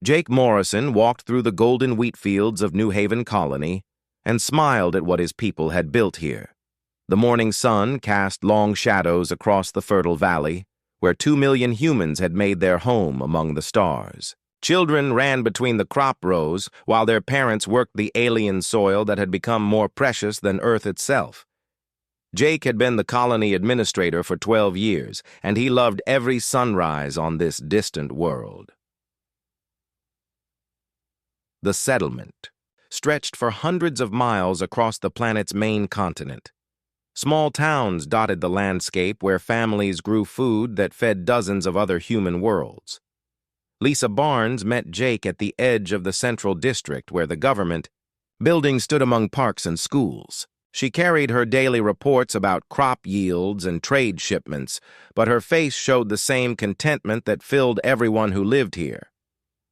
Jake Morrison walked through the golden wheat fields of New Haven Colony and smiled at what his people had built here. The morning sun cast long shadows across the fertile valley, where 2 million humans had made their home among the stars. Children ran between the crop rows while their parents worked the alien soil that had become more precious than Earth itself. Jake had been the colony administrator for 12 years, and he loved every sunrise on this distant world. The settlement stretched for hundreds of miles across the planet's main continent. Small towns dotted the landscape where families grew food that fed dozens of other human worlds. Lisa Barnes met Jake at the edge of the central district where the government building stood among parks and schools. She carried her daily reports about crop yields and trade shipments, but her face showed the same contentment that filled everyone who lived here.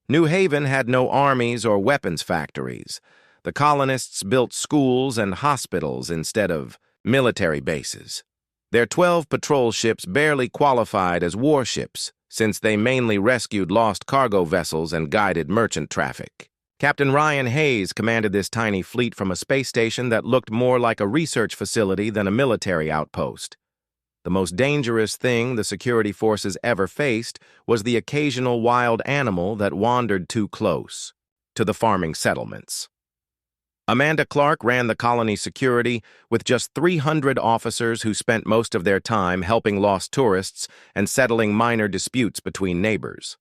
New Haven had no armies or weapons factories. The colonists built schools and hospitals instead of military bases. Their 12 patrol ships barely qualified as warships, since they mainly rescued lost cargo vessels and guided merchant traffic. Captain Ryan Hayes commanded this tiny fleet from a space station that looked more like a research facility than a military outpost. The most dangerous thing the security forces ever faced was the occasional wild animal that wandered too close to the farming settlements. Amanda Clark ran the colony security with just 300 officers who spent most of their time helping lost tourists and settling minor disputes between neighbors.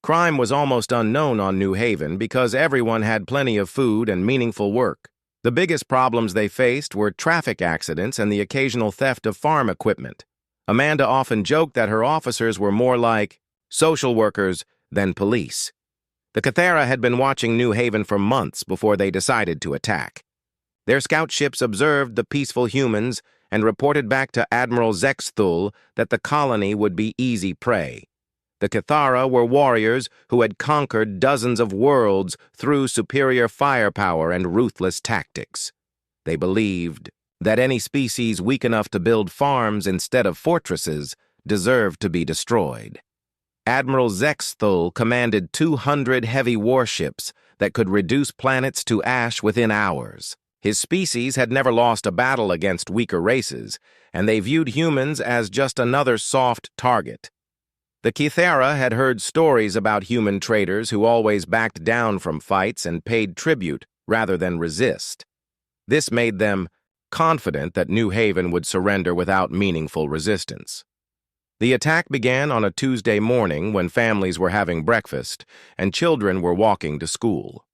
Crime was almost unknown on New Haven because everyone had plenty of food and meaningful work. The biggest problems they faced were traffic accidents and the occasional theft of farm equipment. Amanda often joked that her officers were more like social workers than police. The Cathara had been watching New Haven for months before they decided to attack. Their scout ships observed the peaceful humans and reported back to Admiral Zexthul that the colony would be easy prey. The Cathara were warriors who had conquered dozens of worlds through superior firepower and ruthless tactics. They believed that any species weak enough to build farms instead of fortresses deserved to be destroyed. Admiral Zexthul commanded 200 heavy warships that could reduce planets to ash within hours. His species had never lost a battle against weaker races, and they viewed humans as just another soft target. The Cathara had heard stories about human traders who always backed down from fights and paid tribute rather than resist. This made them confident that New Haven would surrender without meaningful resistance. The attack began on a Tuesday morning when families were having breakfast and children were walking to school.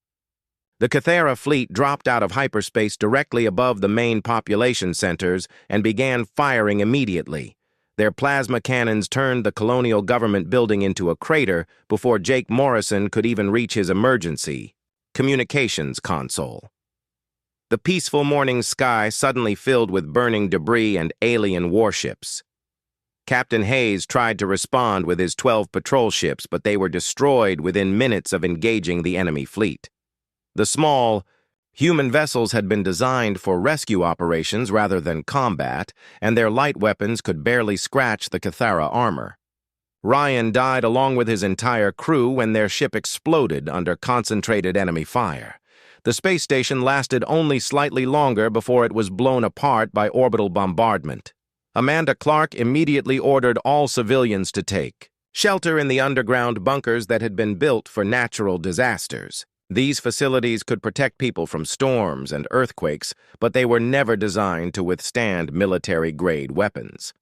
The Cathara fleet dropped out of hyperspace directly above the main population centers and began firing immediately. Their plasma cannons turned the colonial government building into a crater before Jake Morrison could even reach his emergency communications console. The peaceful morning sky suddenly filled with burning debris and alien warships. Captain Hayes tried to respond with his 12 patrol ships, but they were destroyed within minutes of engaging the enemy fleet. The small, human vessels had been designed for rescue operations rather than combat, and their light weapons could barely scratch the Cathara armor. Ryan died along with his entire crew when their ship exploded under concentrated enemy fire. The space station lasted only slightly longer before it was blown apart by orbital bombardment. Amanda Clark immediately ordered all civilians to take shelter in the underground bunkers that had been built for natural disasters. These facilities could protect people from storms and earthquakes, but they were never designed to withstand military-grade weapons.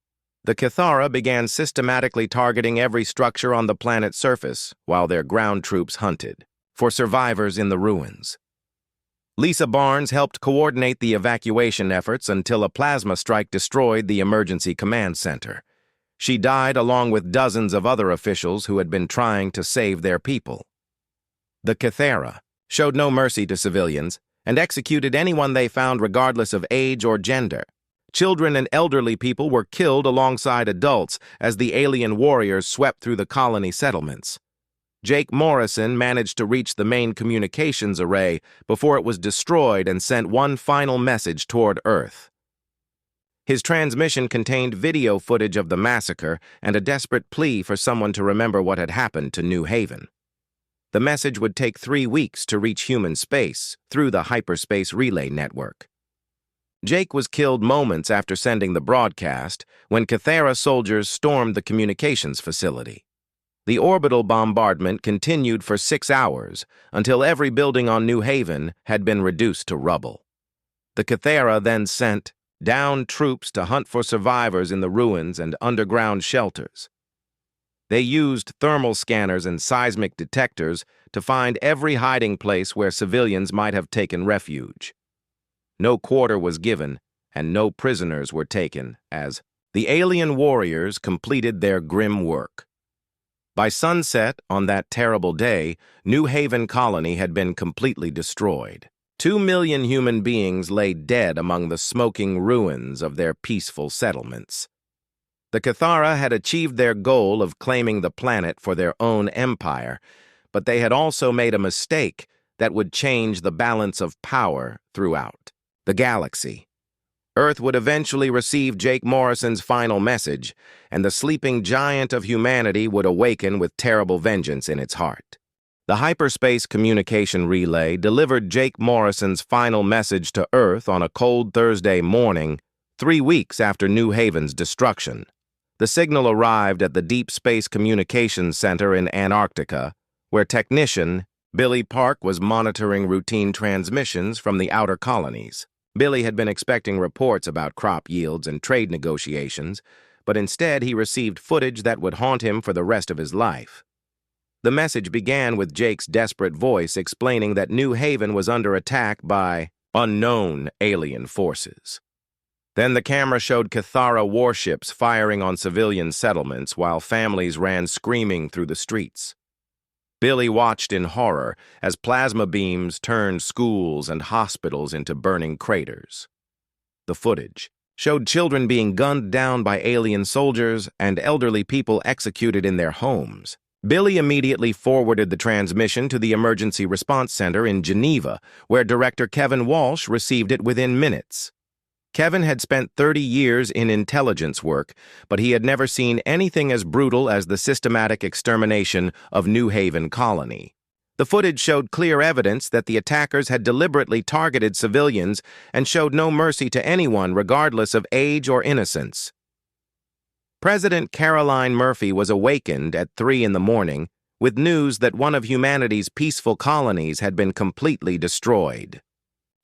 The Cathara began systematically targeting every structure on the planet's surface while their ground troops hunted for survivors in the ruins. Lisa Barnes helped coordinate the evacuation efforts until a plasma strike destroyed the emergency command center. She died along with dozens of other officials who had been trying to save their people. The Cathara showed no mercy to civilians and executed anyone they found regardless of age or gender. Children and elderly people were killed alongside adults as the alien warriors swept through the colony settlements. Jake Morrison managed to reach the main communications array before it was destroyed and sent one final message toward Earth. His transmission contained video footage of the massacre and a desperate plea for someone to remember what had happened to New Haven. The message would take 3 weeks to reach human space through the hyperspace relay network. Jake was killed moments after sending the broadcast when Cathera soldiers stormed the communications facility. The orbital bombardment continued for 6 hours until every building on New Haven had been reduced to rubble. The Cathera then sent down troops to hunt for survivors in the ruins and underground shelters. They used thermal scanners and seismic detectors to find every hiding place where civilians might have taken refuge. No quarter was given, and no prisoners were taken, as the alien warriors completed their grim work. By sunset on that terrible day, New Haven colony had been completely destroyed. 2 million human beings lay dead among the smoking ruins of their peaceful settlements. The Cathara had achieved their goal of claiming the planet for their own empire, but they had also made a mistake that would change the balance of power throughout the galaxy. Earth would eventually receive Jake Morrison's final message, and the sleeping giant of humanity would awaken with terrible vengeance in its heart. The hyperspace communication relay delivered Jake Morrison's final message to Earth on a cold Thursday morning, 3 weeks after New Haven's destruction. The signal arrived at the Deep Space Communications Center in Antarctica, where technician Billy Park was monitoring routine transmissions from the outer colonies. Billy had been expecting reports about crop yields and trade negotiations, but instead he received footage that would haunt him for the rest of his life. The message began with Jake's desperate voice explaining that New Haven was under attack by unknown alien forces. Then the camera showed Cathara warships firing on civilian settlements while families ran screaming through the streets. Billy watched in horror as plasma beams turned schools and hospitals into burning craters. The footage showed children being gunned down by alien soldiers and elderly people executed in their homes. Billy immediately forwarded the transmission to the Emergency Response Center in Geneva, where Director Kevin Walsh received it within minutes. Kevin had spent 30 years in intelligence work, but he had never seen anything as brutal as the systematic extermination of New Haven colony. The footage showed clear evidence that the attackers had deliberately targeted civilians and showed no mercy to anyone regardless of age or innocence. President Caroline Murphy was awakened at 3 in the morning with news that one of humanity's peaceful colonies had been completely destroyed.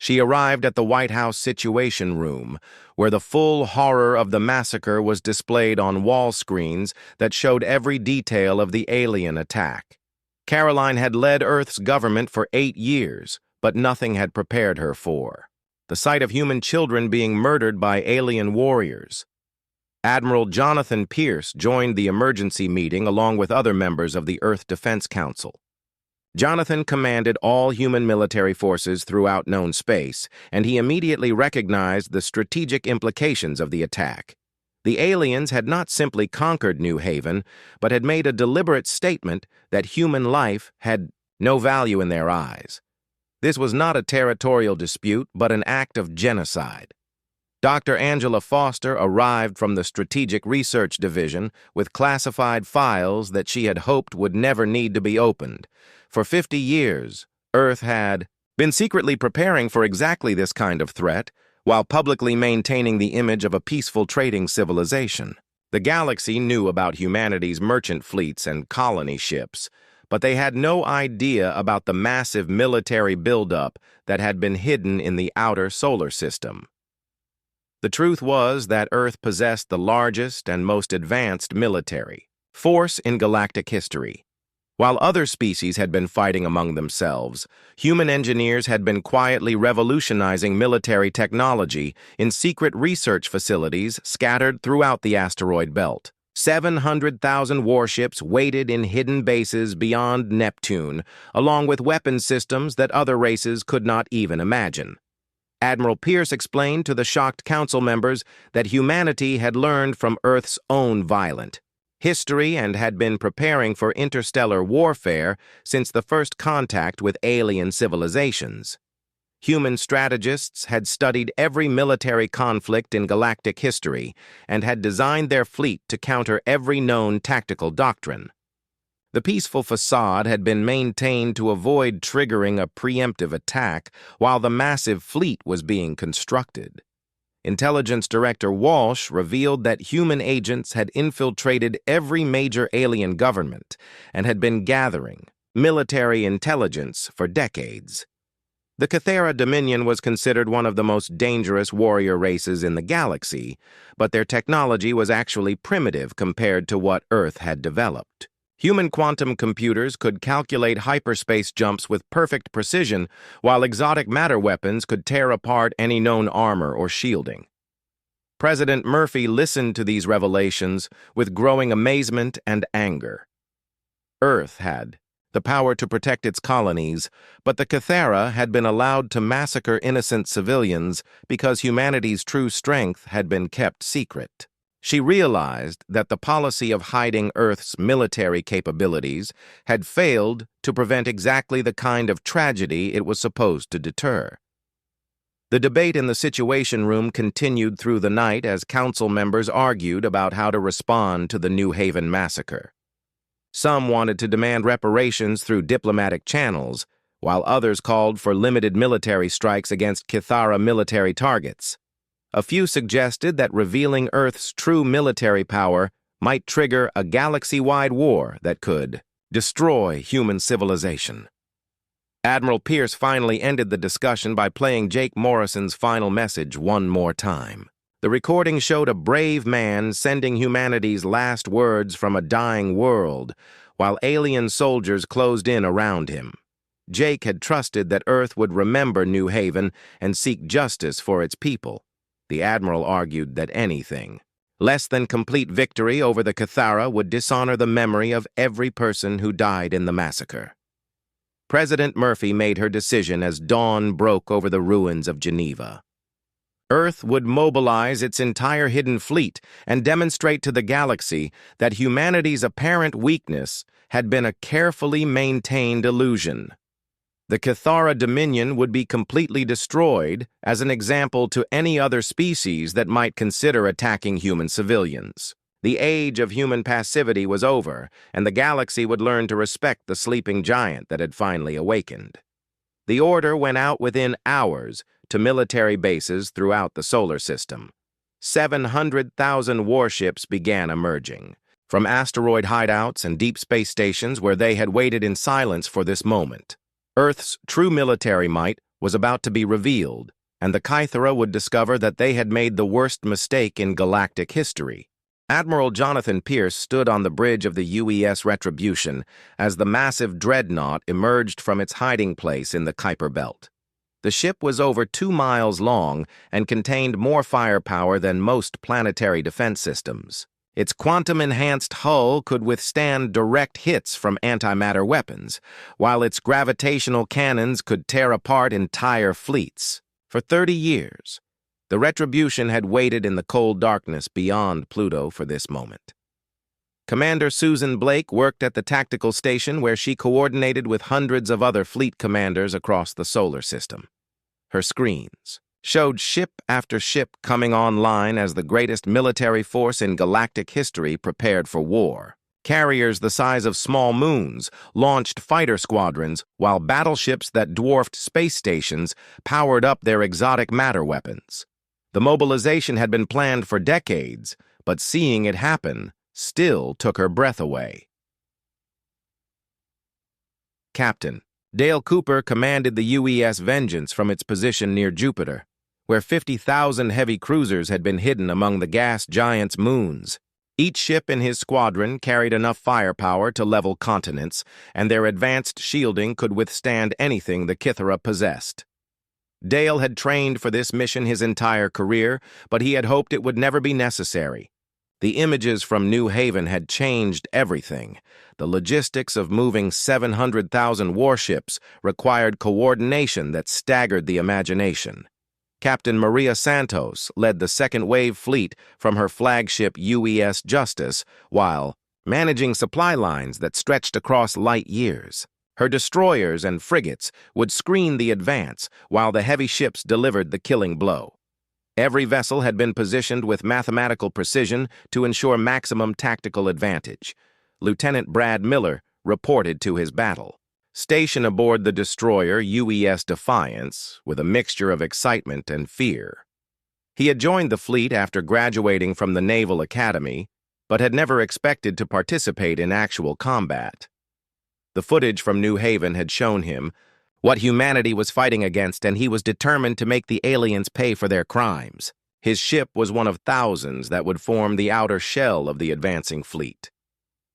She arrived at the White House Situation Room, where the full horror of the massacre was displayed on wall screens that showed every detail of the alien attack. Caroline had led Earth's government for 8 years, but nothing had prepared her for the sight of human children being murdered by alien warriors. Admiral Jonathan Pierce joined the emergency meeting along with other members of the Earth Defense Council. Jonathan commanded all human military forces throughout known space, and he immediately recognized the strategic implications of the attack. The aliens had not simply conquered New Haven, but had made a deliberate statement that human life had no value in their eyes. This was not a territorial dispute, but an act of genocide. Dr. Angela Foster arrived from the Strategic Research Division with classified files that she had hoped would never need to be opened. For 50 years, Earth had been secretly preparing for exactly this kind of threat, while publicly maintaining the image of a peaceful trading civilization. The galaxy knew about humanity's merchant fleets and colony ships, but they had no idea about the massive military buildup that had been hidden in the outer solar system. The truth was that Earth possessed the largest and most advanced military force in galactic history. While other species had been fighting among themselves, human engineers had been quietly revolutionizing military technology in secret research facilities scattered throughout the asteroid belt. 700,000 warships waited in hidden bases beyond Neptune, along with weapon systems that other races could not even imagine. Admiral Pierce explained to the shocked council members that humanity had learned from Earth's own violent history and had been preparing for interstellar warfare since the first contact with alien civilizations. Human strategists had studied every military conflict in galactic history and had designed their fleet to counter every known tactical doctrine. The peaceful facade had been maintained to avoid triggering a preemptive attack while the massive fleet was being constructed. Intelligence Director Walsh revealed that human agents had infiltrated every major alien government and had been gathering military intelligence for decades. The Cathera Dominion was considered one of the most dangerous warrior races in the galaxy, but their technology was actually primitive compared to what Earth had developed. Human quantum computers could calculate hyperspace jumps with perfect precision, while exotic matter weapons could tear apart any known armor or shielding. President Murphy listened to these revelations with growing amazement and anger. Earth had the power to protect its colonies, but the Cathera had been allowed to massacre innocent civilians because humanity's true strength had been kept secret. She realized that the policy of hiding Earth's military capabilities had failed to prevent exactly the kind of tragedy it was supposed to deter. The debate in the Situation Room continued through the night as council members argued about how to respond to the New Haven massacre. Some wanted to demand reparations through diplomatic channels, while others called for limited military strikes against Cathera military targets. A few suggested that revealing Earth's true military power might trigger a galaxy-wide war that could destroy human civilization. Admiral Pierce finally ended the discussion by playing Jake Morrison's final message one more time. The recording showed a brave man sending humanity's last words from a dying world, while alien soldiers closed in around him. Jake had trusted that Earth would remember New Haven and seek justice for its people. The Admiral argued that anything less than complete victory over the Cathera would dishonor the memory of every person who died in the massacre. President Murphy made her decision as dawn broke over the ruins of Geneva. Earth would mobilize its entire hidden fleet and demonstrate to the galaxy that humanity's apparent weakness had been a carefully maintained illusion. The Cathera Dominion would be completely destroyed as an example to any other species that might consider attacking human civilians. The age of human passivity was over, and the galaxy would learn to respect the sleeping giant that had finally awakened. The order went out within hours to military bases throughout the solar system. 700,000 warships began emerging from asteroid hideouts and deep space stations where they had waited in silence for this moment. Earth's true military might was about to be revealed, and the Cathera would discover that they had made the worst mistake in galactic history. Admiral Jonathan Pierce stood on the bridge of the UES Retribution as the massive dreadnought emerged from its hiding place in the Kuiper Belt. The ship was over 2 miles long and contained more firepower than most planetary defense systems. Its quantum-enhanced hull could withstand direct hits from antimatter weapons, while its gravitational cannons could tear apart entire fleets. For 30 years, the Retribution had waited in the cold darkness beyond Pluto for this moment. Commander Susan Blake worked at the tactical station where she coordinated with hundreds of other fleet commanders across the solar system. Her screens showed ship after ship coming online as the greatest military force in galactic history prepared for war. Carriers the size of small moons launched fighter squadrons, while battleships that dwarfed space stations powered up their exotic matter weapons. The mobilization had been planned for decades, but seeing it happen still took her breath away. Captain Dale Cooper commanded the UES Vengeance from its position near Jupiter, where 50,000 heavy cruisers had been hidden among the gas giant's moons. Each ship in his squadron carried enough firepower to level continents, and their advanced shielding could withstand anything the Cathera possessed. Dale had trained for this mission his entire career, but he had hoped it would never be necessary. The images from New Haven had changed everything. The logistics of moving 700,000 warships required coordination that staggered the imagination. Captain Maria Santos led the second wave fleet from her flagship UES Justice while managing supply lines that stretched across light years. Her destroyers and frigates would screen the advance while the heavy ships delivered the killing blow. Every vessel had been positioned with mathematical precision to ensure maximum tactical advantage. Lieutenant Brad Miller reported to his battle. Stationed aboard the destroyer UES Defiance with a mixture of excitement and fear. He had joined the fleet after graduating from the Naval Academy, but had never expected to participate in actual combat. The footage from New Haven had shown him what humanity was fighting against, and he was determined to make the aliens pay for their crimes. His ship was one of thousands that would form the outer shell of the advancing fleet.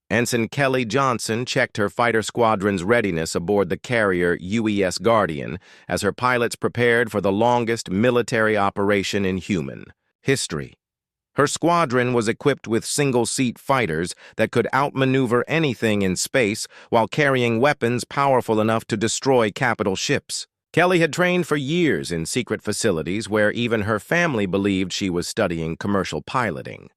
Ensign Kelly Johnson checked her fighter squadron's readiness aboard the carrier UES Guardian as her pilots prepared for the longest military operation in human history. Her squadron was equipped with single-seat fighters that could outmaneuver anything in space while carrying weapons powerful enough to destroy capital ships. Kelly had trained for years in secret facilities where even her family believed she was studying commercial piloting.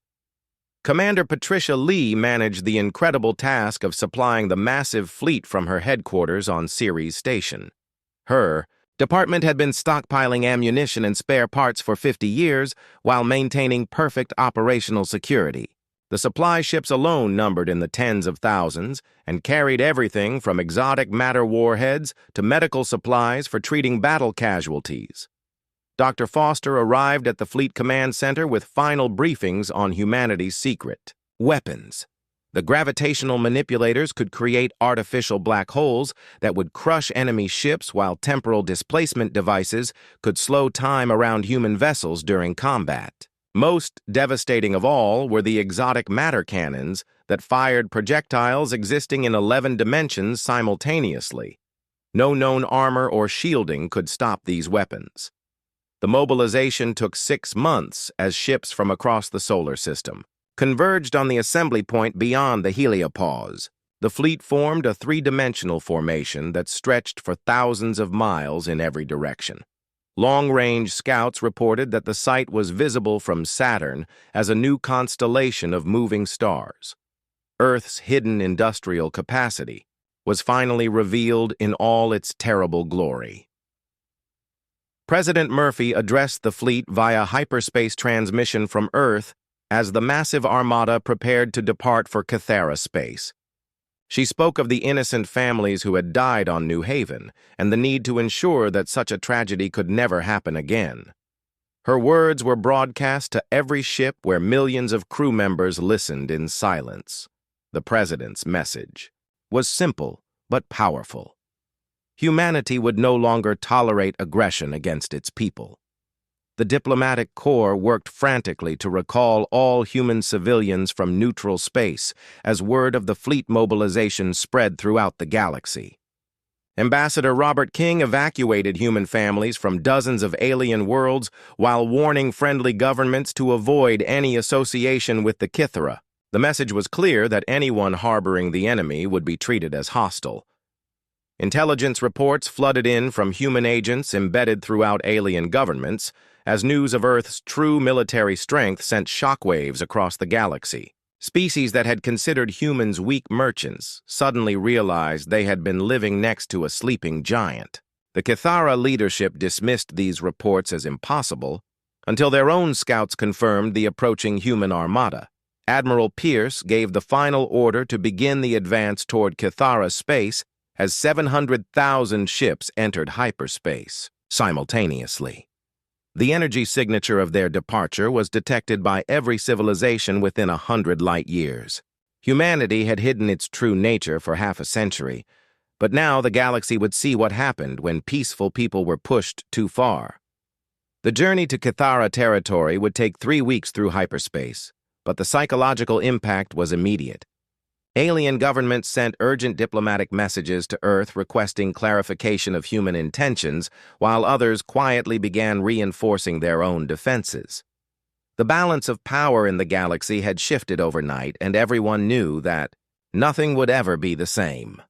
Commander Patricia Lee managed the incredible task of supplying the massive fleet from her headquarters on Ceres Station. Her department had been stockpiling ammunition and spare parts for 50 years while maintaining perfect operational security. The supply ships alone numbered in the tens of thousands and carried everything from exotic matter warheads to medical supplies for treating battle casualties. Dr. Foster arrived at the Fleet Command Center with final briefings on humanity's secret weapons. The gravitational manipulators could create artificial black holes that would crush enemy ships, while temporal displacement devices could slow time around human vessels during combat. Most devastating of all were the exotic matter cannons that fired projectiles existing in 11 dimensions simultaneously. No known armor or shielding could stop these weapons. The mobilization took 6 months as ships from across the solar system converged on the assembly point beyond the heliopause. The fleet formed a 3-dimensional formation that stretched for thousands of miles in every direction. Long-range scouts reported that the site was visible from Saturn as a new constellation of moving stars. Earth's hidden industrial capacity was finally revealed in all its terrible glory. President Murphy addressed the fleet via hyperspace transmission from Earth as the massive armada prepared to depart for Cathara space. She spoke of the innocent families who had died on New Haven and the need to ensure that such a tragedy could never happen again. Her words were broadcast to every ship where millions of crew members listened in silence. The president's message was simple but powerful. Humanity would no longer tolerate aggression against its people. The diplomatic corps worked frantically to recall all human civilians from neutral space as word of the fleet mobilization spread throughout the galaxy. Ambassador Robert King evacuated human families from dozens of alien worlds while warning friendly governments to avoid any association with the Kithara. The message was clear that anyone harboring the enemy would be treated as hostile. Intelligence reports flooded in from human agents embedded throughout alien governments as news of Earth's true military strength sent shockwaves across the galaxy. Species that had considered humans weak merchants suddenly realized they had been living next to a sleeping giant. The Kithara leadership dismissed these reports as impossible until their own scouts confirmed the approaching human armada. Admiral Pierce gave the final order to begin the advance toward Kithara space as 700,000 ships entered hyperspace simultaneously. The energy signature of their departure was detected by every civilization within 100 light years. Humanity had hidden its true nature for half a century, but now the galaxy would see what happened when peaceful people were pushed too far. The journey to Kithara territory would take 3 weeks through hyperspace, but the psychological impact was immediate. Alien governments sent urgent diplomatic messages to Earth requesting clarification of human intentions, while others quietly began reinforcing their own defenses. The balance of power in the galaxy had shifted overnight, and everyone knew that nothing would ever be the same.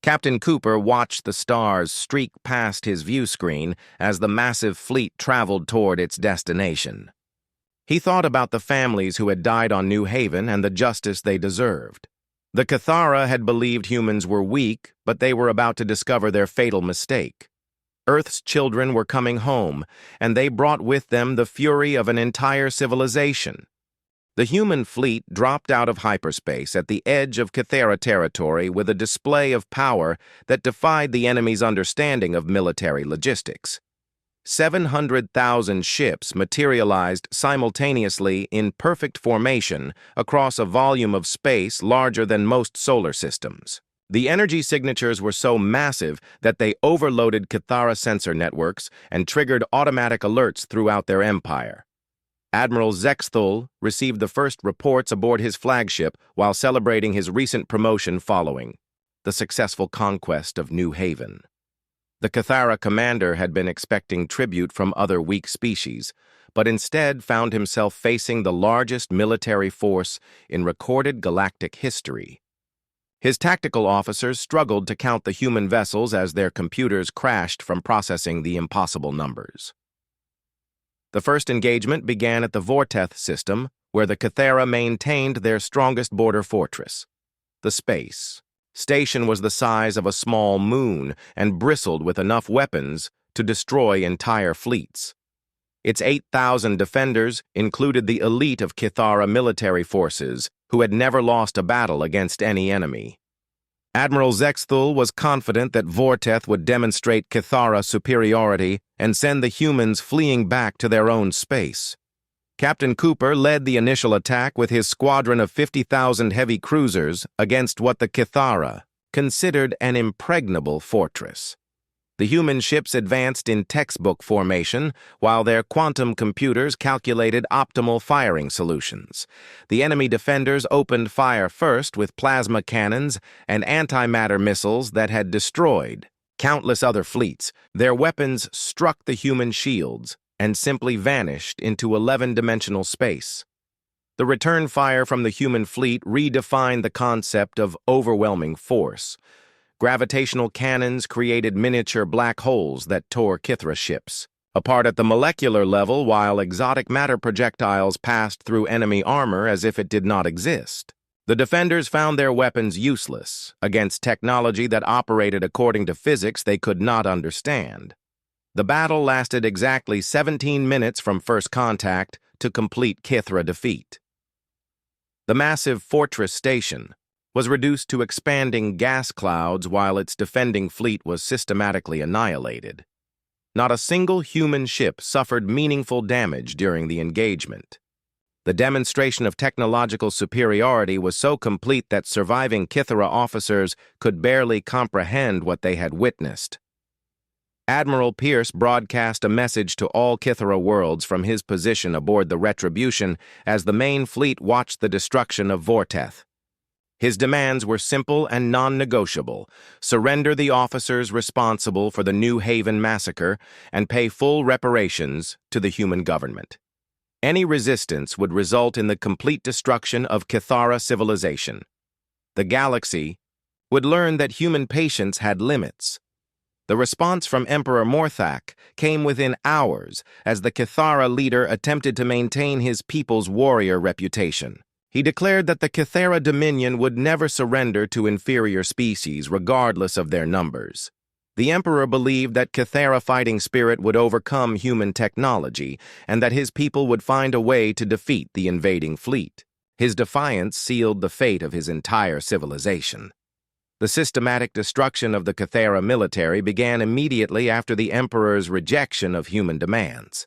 Captain Cooper watched the stars streak past his view screen as the massive fleet traveled toward its destination. He thought about the families who had died on New Haven and the justice they deserved. The Kithara had believed humans were weak, but they were about to discover their fatal mistake. Earth's children were coming home, and they brought with them the fury of an entire civilization. The human fleet dropped out of hyperspace at the edge of Kythera territory with a display of power that defied the enemy's understanding of military logistics. 700,000 ships materialized simultaneously in perfect formation across a volume of space larger than most solar systems. The energy signatures were so massive that they overloaded Kythera sensor networks and triggered automatic alerts throughout their empire. Admiral Zexthul received the first reports aboard his flagship while celebrating his recent promotion following the successful conquest of New Haven. The Kythera commander had been expecting tribute from other weak species, but instead found himself facing the largest military force in recorded galactic history. His tactical officers struggled to count the human vessels as their computers crashed from processing the impossible numbers. The first engagement began at the Vorteth system, where the Kythera maintained their strongest border fortress. The space station was the size of a small moon and bristled with enough weapons to destroy entire fleets. Its 8,000 defenders included the elite of Kythera military forces, who had never lost a battle against any enemy. Admiral Zexthul was confident that Vorteth would demonstrate Kythera superiority and send the humans fleeing back to their own space. Captain Cooper led the initial attack with his squadron of 50,000 heavy cruisers against what the Kythera considered an impregnable fortress. The human ships advanced in textbook formation, while their quantum computers calculated optimal firing solutions. The enemy defenders opened fire first with plasma cannons and antimatter missiles that had destroyed countless other fleets. Their weapons struck the human shields and simply vanished into 11-dimensional space. The return fire from the human fleet redefined the concept of overwhelming force. Gravitational cannons created miniature black holes that tore Kythera ships apart at the molecular level, while exotic matter projectiles passed through enemy armor as if it did not exist. The defenders found their weapons useless against technology that operated according to physics they could not understand. The battle lasted exactly 17 minutes from first contact to complete Kythera defeat. The massive fortress station was reduced to expanding gas clouds while its defending fleet was systematically annihilated. Not a single human ship suffered meaningful damage during the engagement. The demonstration of technological superiority was so complete that surviving Kythera officers could barely comprehend what they had witnessed. Admiral Pierce broadcast a message to all Kythera worlds from his position aboard the Retribution as the main fleet watched the destruction of Vorteth. His demands were simple and non-negotiable: surrender the officers responsible for the New Haven massacre and pay full reparations to the human government. Any resistance would result in the complete destruction of Kythera civilization. The galaxy would learn that human patience had limits. The response from Emperor Morthak came within hours as the Kythera leader attempted to maintain his people's warrior reputation. He declared that the Kythera Dominion would never surrender to inferior species, regardless of their numbers. The Emperor believed that Kythera fighting spirit would overcome human technology, and that his people would find a way to defeat the invading fleet. His defiance sealed the fate of his entire civilization. The systematic destruction of the Kythera military began immediately after the Emperor's rejection of human demands.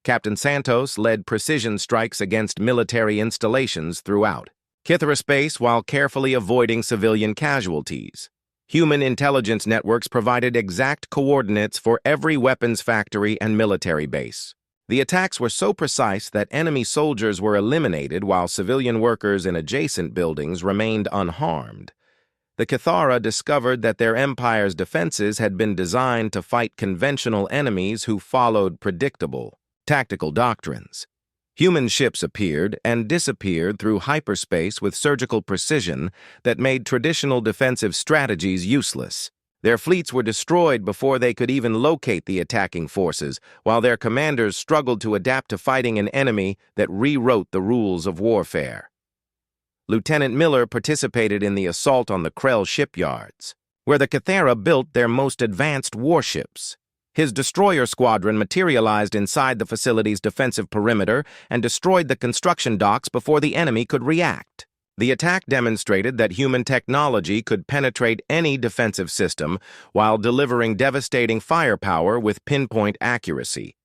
Captain Santos led precision strikes against military installations throughout Kythera space while carefully avoiding civilian casualties. Human intelligence networks provided exact coordinates for every weapons factory and military base. The attacks were so precise that enemy soldiers were eliminated while civilian workers in adjacent buildings remained unharmed. The Kythera discovered that their empire's defenses had been designed to fight conventional enemies who followed predictable tactical doctrines. Human ships appeared and disappeared through hyperspace with surgical precision that made traditional defensive strategies useless. Their fleets were destroyed before they could even locate the attacking forces, while their commanders struggled to adapt to fighting an enemy that rewrote the rules of warfare. Lieutenant Miller participated in the assault on the Krell shipyards, where the Kythera built their most advanced warships. His destroyer squadron materialized inside the facility's defensive perimeter and destroyed the construction docks before the enemy could react. The attack demonstrated that human technology could penetrate any defensive system while delivering devastating firepower with pinpoint accuracy.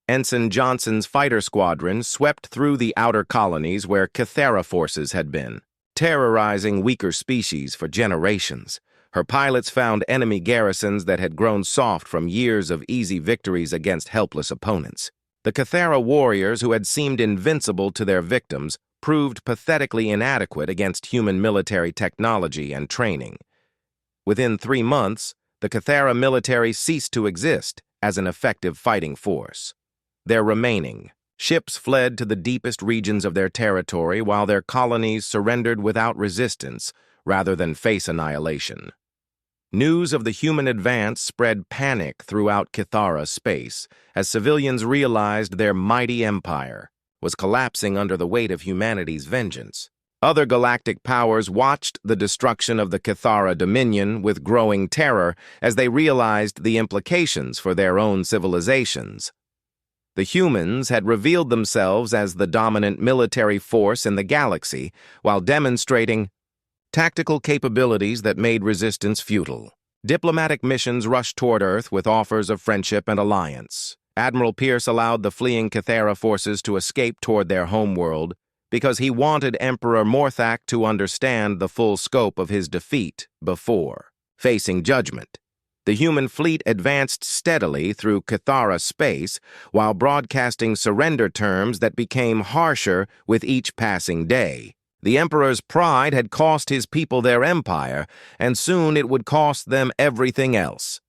Ensign Johnson's fighter squadron swept through the outer colonies where Kythera forces had been, terrorizing weaker species for generations. Her pilots found enemy garrisons that had grown soft from years of easy victories against helpless opponents. The Kythera warriors, who had seemed invincible to their victims, proved pathetically inadequate against human military technology and training. Within 3 months, the Kythera military ceased to exist as an effective fighting force. Their remaining ships fled to the deepest regions of their territory while their colonies surrendered without resistance rather than face annihilation. News of the human advance spread panic throughout Kythera space as civilians realized their mighty empire was collapsing under the weight of humanity's vengeance. Other galactic powers watched the destruction of the Kythera Dominion with growing terror as they realized the implications for their own civilizations. The humans had revealed themselves as the dominant military force in the galaxy while demonstrating tactical capabilities that made resistance futile. Diplomatic missions rushed toward Earth with offers of friendship and alliance. Admiral Pierce allowed the fleeing Kythera forces to escape toward their homeworld because he wanted Emperor Morthak to understand the full scope of his defeat before facing judgment. The human fleet advanced steadily through Kythera space while broadcasting surrender terms that became harsher with each passing day. The Emperor's pride had cost his people their empire, and soon it would cost them everything else.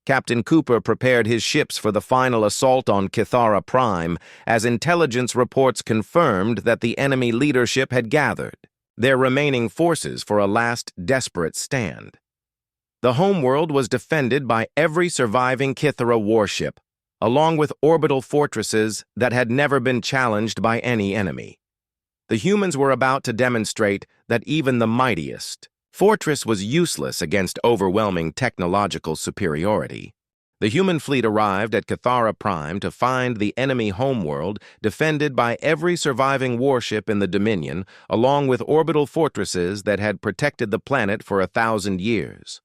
Captain Cooper prepared his ships for the final assault on Kythera Prime as intelligence reports confirmed that the enemy leadership had gathered their remaining forces for a last desperate stand. The homeworld was defended by every surviving Kythera warship, along with orbital fortresses that had never been challenged by any enemy. The humans were about to demonstrate that even the mightiest fortress was useless against overwhelming technological superiority. The human fleet arrived at Kythera Prime to find the enemy homeworld defended by every surviving warship in the Dominion, along with orbital fortresses that had protected the planet for 1,000 years.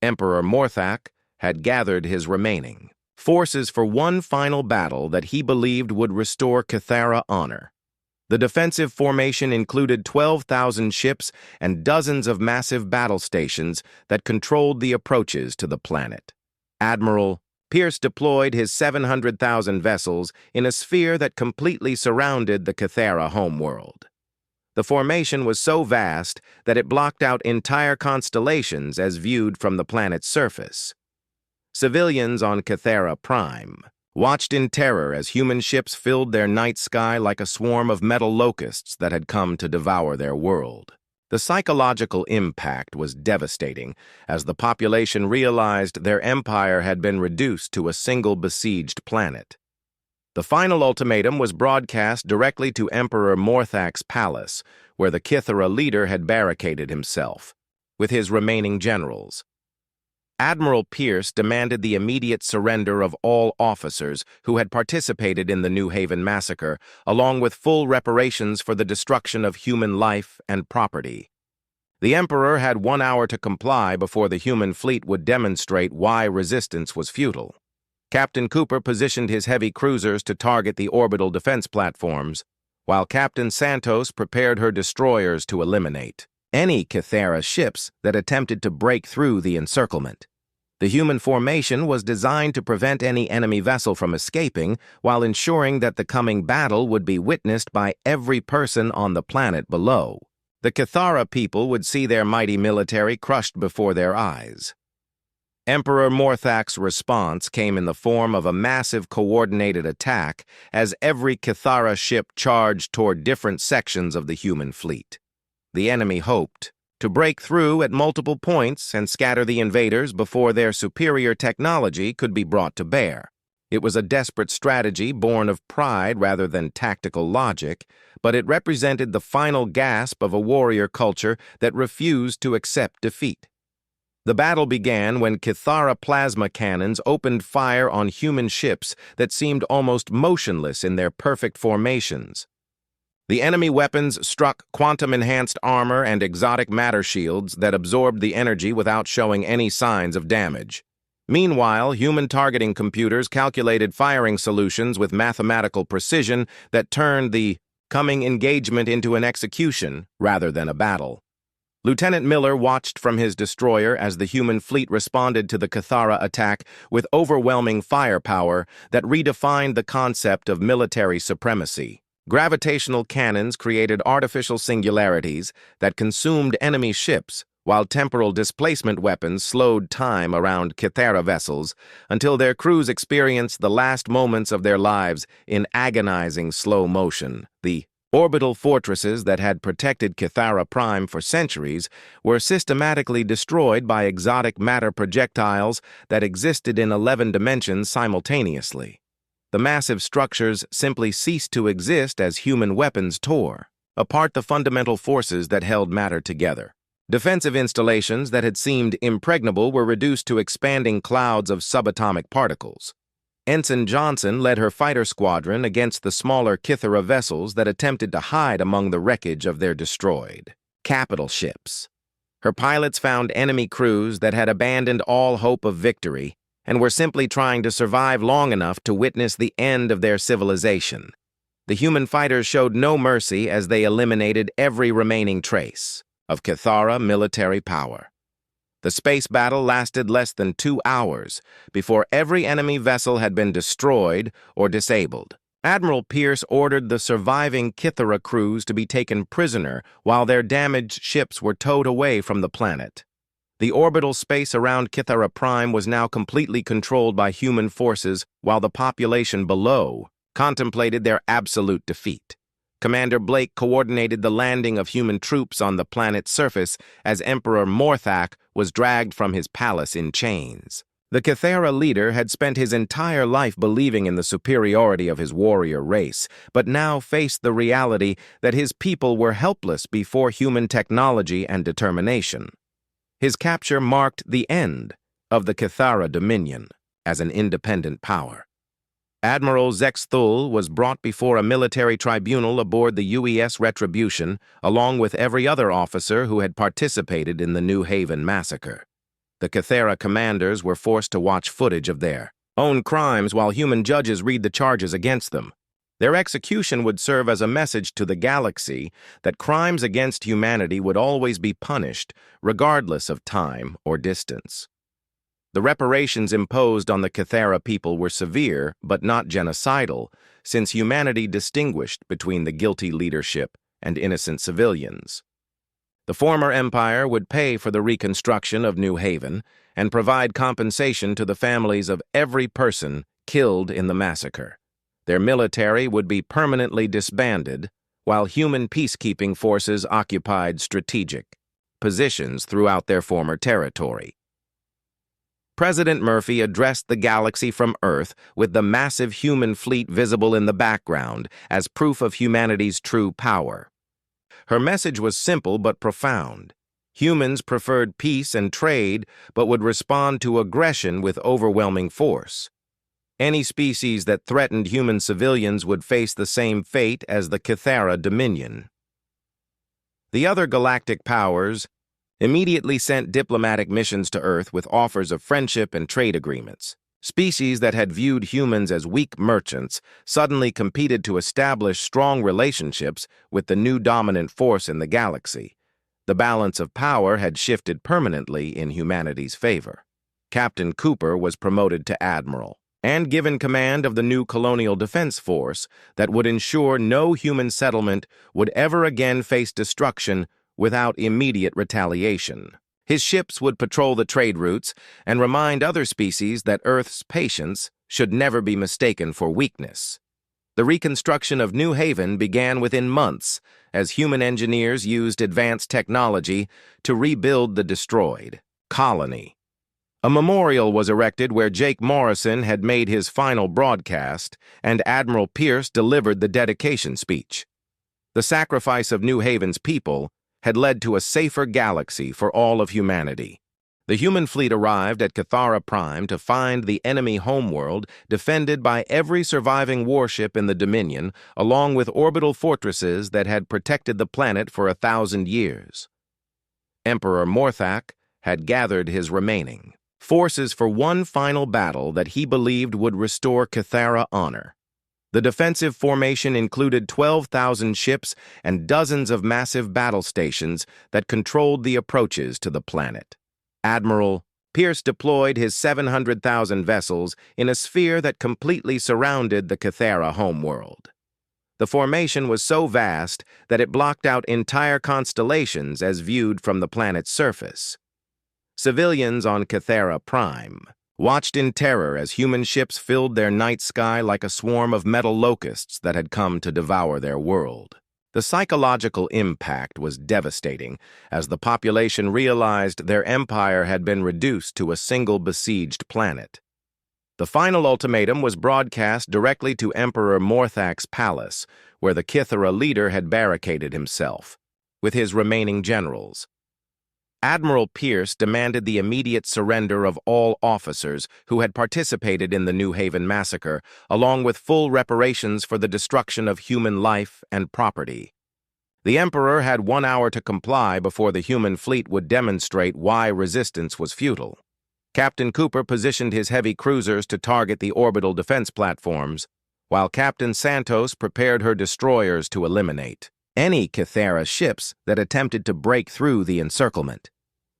Emperor Morthak had gathered his remaining forces for one final battle that he believed would restore Kythera honor. The defensive formation included 12,000 ships and dozens of massive battle stations that controlled the approaches to the planet. Admiral Pierce deployed his 700,000 vessels in a sphere that completely surrounded the Kythera homeworld. The formation was so vast that it blocked out entire constellations as viewed from the planet's surface. Civilians on Kythera Prime watched in terror as human ships filled their night sky like a swarm of metal locusts that had come to devour their world. The psychological impact was devastating as the population realized their empire had been reduced to a single besieged planet. The final ultimatum was broadcast directly to Emperor Morthak's palace, where the Kythera leader had barricaded himself, with his remaining generals. Admiral Pierce demanded the immediate surrender of all officers who had participated in the New Haven massacre, along with full reparations for the destruction of human life and property. The Emperor had 1 hour to comply before the human fleet would demonstrate why resistance was futile. Captain Cooper positioned his heavy cruisers to target the orbital defense platforms, while Captain Santos prepared her destroyers to eliminate any Kythera ships that attempted to break through the encirclement. The human formation was designed to prevent any enemy vessel from escaping while ensuring that the coming battle would be witnessed by every person on the planet below. The Kythera people would see their mighty military crushed before their eyes. Emperor Morthak's response came in the form of a massive coordinated attack as every Kythera ship charged toward different sections of the human fleet. The enemy hoped to break through at multiple points and scatter the invaders before their superior technology could be brought to bear. It was a desperate strategy born of pride rather than tactical logic, but it represented the final gasp of a warrior culture that refused to accept defeat. The battle began when Kithara plasma cannons opened fire on human ships that seemed almost motionless in their perfect formations. The enemy weapons struck quantum-enhanced armor and exotic matter shields that absorbed the energy without showing any signs of damage. Meanwhile, human targeting computers calculated firing solutions with mathematical precision that turned the coming engagement into an execution rather than a battle. Lieutenant Miller watched from his destroyer as the human fleet responded to the Kithara attack with overwhelming firepower that redefined the concept of military supremacy. Gravitational cannons created artificial singularities that consumed enemy ships, while temporal displacement weapons slowed time around Kithara vessels until their crews experienced the last moments of their lives in agonizing slow motion. The orbital fortresses that had protected Kithara Prime for centuries were systematically destroyed by exotic matter projectiles that existed in 11 dimensions simultaneously. The massive structures simply ceased to exist as human weapons tore apart the fundamental forces that held matter together. Defensive installations that had seemed impregnable were reduced to expanding clouds of subatomic particles. Ensign Johnson led her fighter squadron against the smaller Kithara vessels that attempted to hide among the wreckage of their destroyed capital ships. Her pilots found enemy crews that had abandoned all hope of victory and were simply trying to survive long enough to witness the end of their civilization. The human fighters showed no mercy as they eliminated every remaining trace of Kithara military power. The space battle lasted less than 2 hours before every enemy vessel had been destroyed or disabled. Admiral Pierce ordered the surviving Kithara crews to be taken prisoner while their damaged ships were towed away from the planet. The orbital space around Kithara Prime was now completely controlled by human forces, while the population below contemplated their absolute defeat. Commander Blake coordinated the landing of human troops on the planet's surface as Emperor Morthak was dragged from his palace in chains. The Kithara leader had spent his entire life believing in the superiority of his warrior race, but now faced the reality that his people were helpless before human technology and determination. His capture marked the end of the Kithara Dominion as an independent power. Admiral Zexthul was brought before a military tribunal aboard the UES Retribution, along with every other officer who had participated in the New Haven massacre. The Kithara commanders were forced to watch footage of their own crimes while human judges read the charges against them. Their execution would serve as a message to the galaxy that crimes against humanity would always be punished, regardless of time or distance. The reparations imposed on the Kithara people were severe, but not genocidal, since humanity distinguished between the guilty leadership and innocent civilians. The former empire would pay for the reconstruction of New Haven and provide compensation to the families of every person killed in the massacre. Their military would be permanently disbanded, while human peacekeeping forces occupied strategic positions throughout their former territory. President Murphy addressed the galaxy from Earth with the massive human fleet visible in the background as proof of humanity's true power. Her message was simple but profound. Humans preferred peace and trade, but would respond to aggression with overwhelming force. Any species that threatened human civilians would face the same fate as the Kithara Dominion. The other galactic powers immediately sent diplomatic missions to Earth with offers of friendship and trade agreements. Species that had viewed humans as weak merchants suddenly competed to establish strong relationships with the new dominant force in the galaxy. The balance of power had shifted permanently in humanity's favor. Captain Cooper was promoted to admiral and given command of the new colonial defense force that would ensure no human settlement would ever again face destruction without immediate retaliation. His ships would patrol the trade routes and remind other species that Earth's patience should never be mistaken for weakness. The reconstruction of New Haven began within months as human engineers used advanced technology to rebuild the destroyed colony. A memorial was erected where Jake Morrison had made his final broadcast and Admiral Pierce delivered the dedication speech. The sacrifice of New Haven's people had led to a safer galaxy for all of humanity. The human fleet arrived at Cathara Prime to find the enemy homeworld defended by every surviving warship in the Dominion, along with orbital fortresses that had protected the planet for 1,000 years. Emperor Morthak had gathered his remaining forces for one final battle that he believed would restore Cathara honor. The defensive formation included 12,000 ships and dozens of massive battle stations that controlled the approaches to the planet. Admiral Pierce deployed his 700,000 vessels in a sphere that completely surrounded the Cathara homeworld. The formation was so vast that it blocked out entire constellations as viewed from the planet's surface. Civilians on Cathara Prime watched in terror as human ships filled their night sky like a swarm of metal locusts that had come to devour their world. The psychological impact was devastating as the population realized their empire had been reduced to a single besieged planet. The final ultimatum was broadcast directly to Emperor Morthak's palace, where the Cathara leader had barricaded himself, with his remaining generals. Admiral Pierce demanded the immediate surrender of all officers who had participated in the New Haven massacre, along with full reparations for the destruction of human life and property. The Emperor had 1 hour to comply before the human fleet would demonstrate why resistance was futile. Captain Cooper positioned his heavy cruisers to target the orbital defense platforms, while Captain Santos prepared her destroyers to eliminate any Cathara ships that attempted to break through the encirclement.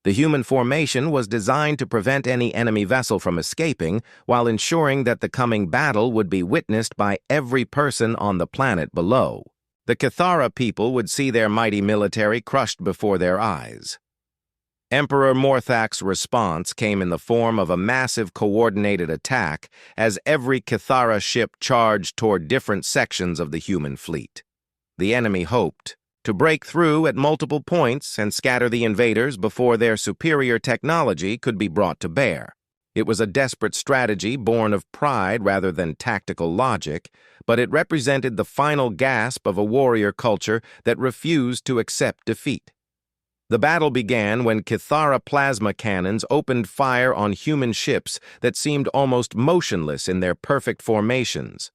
The human formation was designed to prevent any enemy vessel from escaping while ensuring that the coming battle would be witnessed by every person on the planet below. The Cathara people would see their mighty military crushed before their eyes. Emperor Morthak's response came in the form of a massive coordinated attack as every Cathara ship charged toward different sections of the human fleet. The enemy hoped to break through at multiple points and scatter the invaders before their superior technology could be brought to bear. It was a desperate strategy born of pride rather than tactical logic, but it represented the final gasp of a warrior culture that refused to accept defeat. The battle began when Cathara plasma cannons opened fire on human ships that seemed almost motionless in their perfect formations.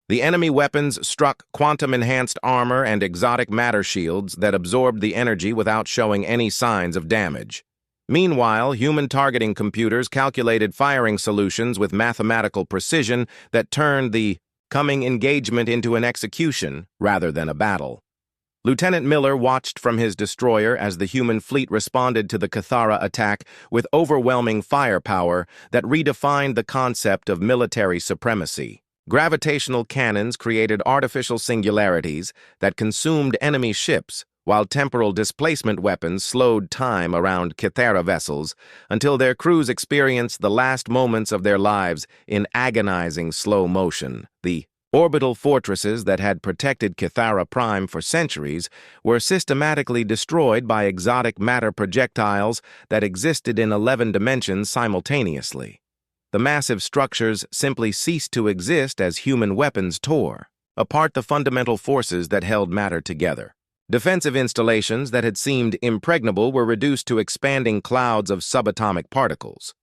The enemy weapons struck quantum-enhanced armor and exotic matter shields that absorbed the energy without showing any signs of damage. Meanwhile, human targeting computers calculated firing solutions with mathematical precision that turned the coming engagement into an execution rather than a battle. Lieutenant Miller watched from his destroyer as the human fleet responded to the Cathara attack with overwhelming firepower that redefined the concept of military supremacy. Gravitational cannons created artificial singularities that consumed enemy ships, while temporal displacement weapons slowed time around Cathara vessels until their crews experienced the last moments of their lives in agonizing slow motion. The orbital fortresses that had protected Cathara Prime for centuries were systematically destroyed by exotic matter projectiles that existed in 11 dimensions simultaneously. The massive structures simply ceased to exist as human weapons tore apart the fundamental forces that held matter together. Defensive installations that had seemed impregnable were reduced to expanding clouds of subatomic particles.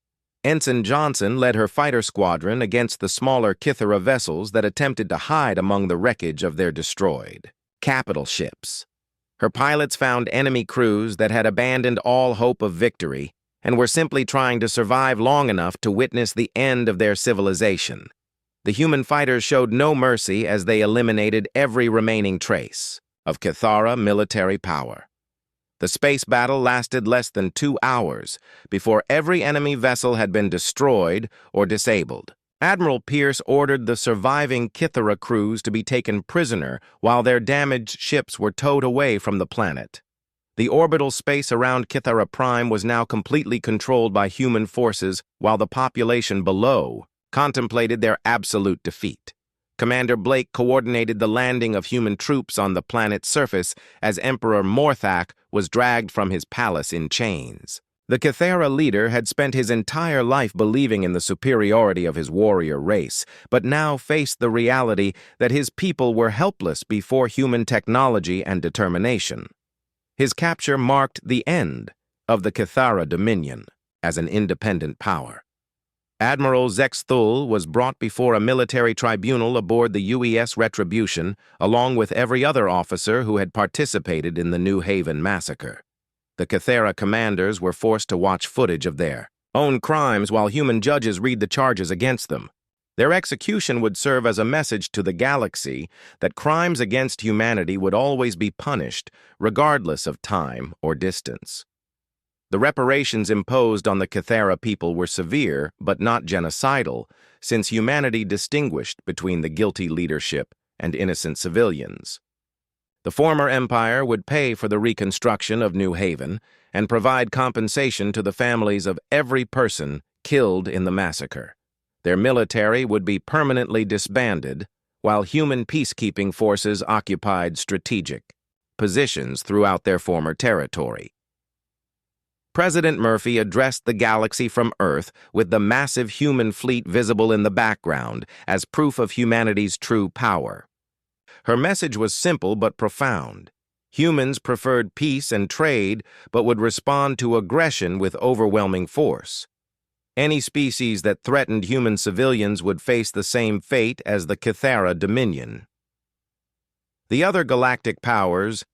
Ensign Johnson led her fighter squadron against the smaller Cathara vessels that attempted to hide among the wreckage of their destroyed capital ships. Her pilots found enemy crews that had abandoned all hope of victory and were simply trying to survive long enough to witness the end of their civilization. The human fighters showed no mercy as they eliminated every remaining trace of Cathara military power. The space battle lasted less than 2 hours before every enemy vessel had been destroyed or disabled. Admiral Pierce ordered the surviving Cathara crews to be taken prisoner while their damaged ships were towed away from the planet. The orbital space around Cathara Prime was now completely controlled by human forces, while the population below contemplated their absolute defeat. Commander Blake coordinated the landing of human troops on the planet's surface as Emperor Morthak was dragged from his palace in chains. The Cathara leader had spent his entire life believing in the superiority of his warrior race, but now faced the reality that his people were helpless before human technology and determination. His capture marked the end of the Cathara Dominion. as an independent power. Admiral Zexthul was brought before a military tribunal aboard the UES Retribution, along with every other officer who had participated in the New Haven massacre. The Cathera commanders were forced to watch footage of their own crimes while human judges read the charges against them. Their execution would serve as a message to the galaxy that crimes against humanity would always be punished, regardless of time or distance. The reparations imposed on the Cathera people were severe, but not genocidal, since humanity distinguished between the guilty leadership and innocent civilians. The former empire would pay for the reconstruction of New Haven and provide compensation to the families of every person killed in the massacre. Their military would be permanently disbanded, while human peacekeeping forces occupied strategic positions throughout their former territory. President Murphy addressed the galaxy from Earth with the massive human fleet visible in the background as proof of humanity's true power. Her message was simple but profound. Humans preferred peace and trade, but would respond to aggression with overwhelming force. Any species that threatened human civilians would face the same fate as the Cathera Dominion. The other galactic powers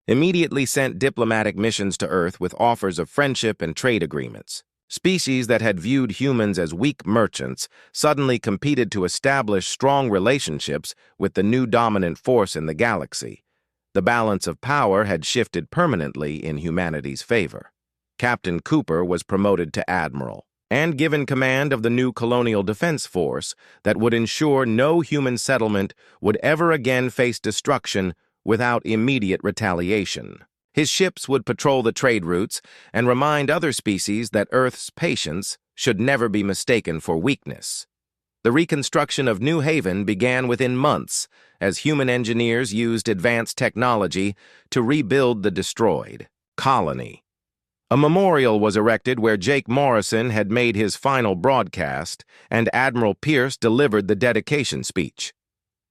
immediately sent diplomatic missions to Earth with offers of friendship and trade agreements. Species that had viewed humans as weak merchants suddenly competed to establish strong relationships with the new dominant force in the galaxy. The balance of power had shifted permanently in humanity's favor. Captain Cooper was promoted to admiral and given command of the new colonial defense force that would ensure no human settlement would ever again face destruction without immediate retaliation. His ships would patrol the trade routes and remind other species that Earth's patience should never be mistaken for weakness. The reconstruction of New Haven began within months as human engineers used advanced technology to rebuild the destroyed colony. A memorial was erected where Jake Morrison had made his final broadcast, and Admiral Pierce delivered the dedication speech.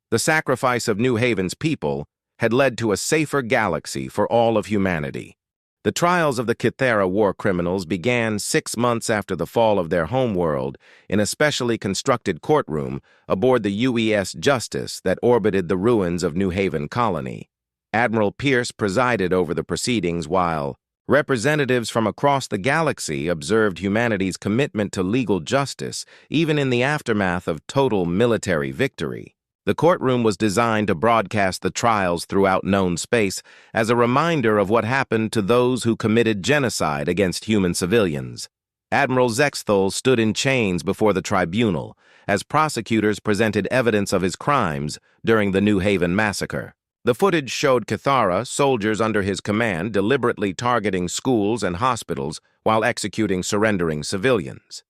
The sacrifice of New Haven's people had led to a safer galaxy for all of humanity. The trials of the Cathera war criminals began 6 months after the fall of their homeworld in a specially constructed courtroom aboard the UES Justice that orbited the ruins of New Haven Colony. Admiral Pierce presided over the proceedings while representatives from across the galaxy observed humanity's commitment to legal justice even in the aftermath of total military victory. The courtroom was designed to broadcast the trials throughout known space as a reminder of what happened to those who committed genocide against human civilians. Admiral Zexthul stood in chains before the tribunal as prosecutors presented evidence of his crimes during the New Haven massacre. The footage showed Cathera, soldiers under his command, deliberately targeting schools and hospitals while executing surrendering civilians.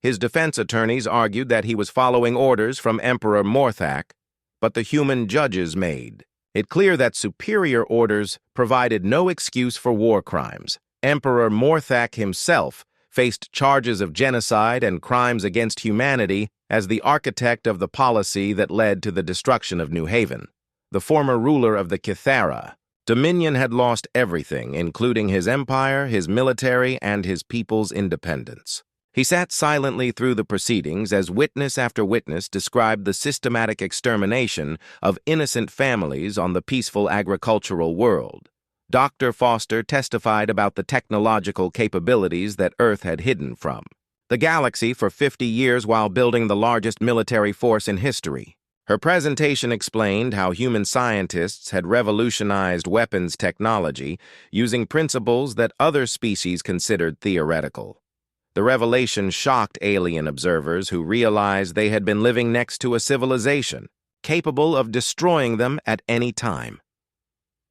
His defense attorneys argued that he was following orders from Emperor Morthak, but the human judges made it clear that superior orders provided no excuse for war crimes. Emperor Morthak himself faced charges of genocide and crimes against humanity as the architect of the policy that led to the destruction of New Haven. The former ruler of the Cathera Dominion had lost everything, including his empire, his military, and his people's independence. He sat silently through the proceedings as witness after witness described the systematic extermination of innocent families on the peaceful agricultural world. Dr. Foster testified about the technological capabilities that Earth had hidden from the galaxy for 50 years while building the largest military force in history. Her presentation explained how human scientists had revolutionized weapons technology using principles that other species considered theoretical. The revelation shocked alien observers who realized they had been living next to a civilization capable of destroying them at any time.